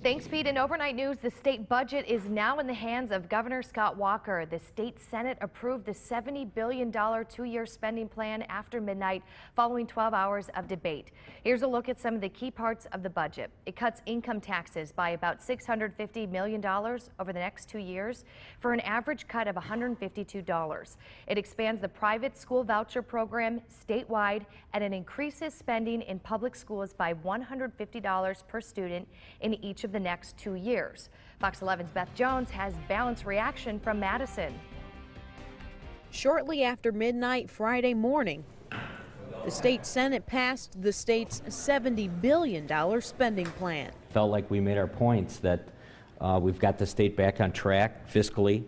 Thanks, Pete. In overnight news, the state budget is now in the hands of Governor Scott Walker. The state Senate approved the $70 billion two-year spending plan after midnight following 12 hours of debate. Here's a look at some of the key parts of the budget. It cuts income taxes by about $650 million over the next 2 years for an average cut of $152. It expands the private school voucher program statewide, and it increases spending in public schools by $150 per student in each of the next 2 years. Fox 11's Beth Jones has balanced reaction from Madison. Shortly after midnight Friday morning, the state Senate passed the state's $70 billion spending plan. Felt like we made our points that we've got the state back on track fiscally,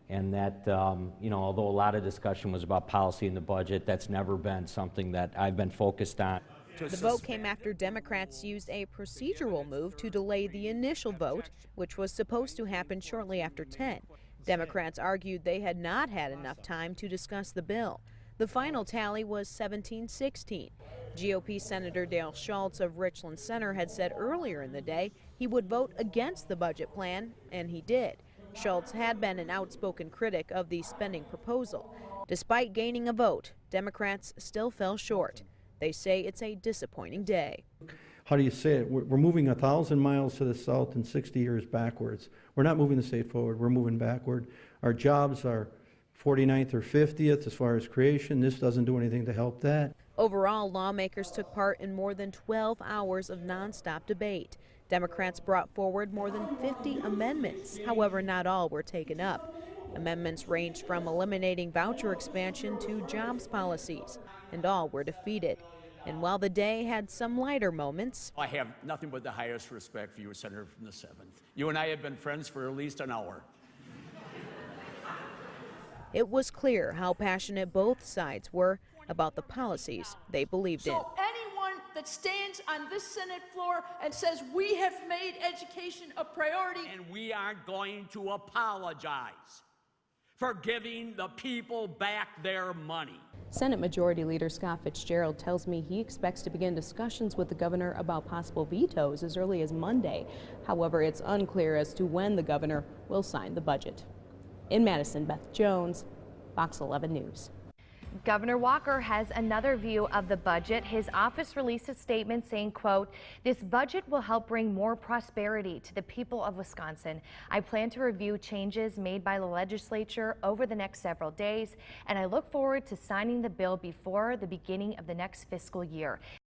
and that, although a lot of discussion was about policy in the budget, that's never been something that I've been focused on. The vote came after Democrats used a procedural move to delay the initial vote, which was supposed to happen shortly after 10. Democrats argued they had not had enough time to discuss the bill. The final tally was 17-16. GOP Senator Dale Schultz of Richland Center had said earlier in the day he would vote against the budget plan, and he did. Schultz had been an outspoken critic of the spending proposal. Despite gaining a vote, Democrats still fell short. They say it's a disappointing day. How do you say it? We're moving 1,000 miles to the south and 60 years backwards. We're not moving the state forward, we're moving backward. Our jobs are 49th or 50th as far as creation. This doesn't do anything to help that. Overall, lawmakers took part in more than 12 hours of nonstop debate. Democrats brought forward more than 50 amendments. However, not all were taken up. Amendments ranged from eliminating voucher expansion to jobs policies, and all were defeated. And while the day had some lighter moments, I have nothing but the highest respect for you, Senator from the 7th. You and I have been friends for at least an hour. it was clear how passionate both sides were about the policies they believed in. So anyone that stands on this Senate floor and says we have made education a priority, and we aren't going to apologize for giving the people back their money. Senate Majority Leader Scott Fitzgerald tells me he expects to begin discussions with the governor about possible vetoes as early as Monday. However, it's unclear as to when the governor will sign the budget. In Madison, Beth Jones, Fox 11 News. Governor Walker has another view of the budget. His office released a statement saying, quote, "This budget will help bring more prosperity to the people of Wisconsin. I plan to review changes made by the legislature over the next several days, and I look forward to signing the bill before the beginning of the next fiscal year."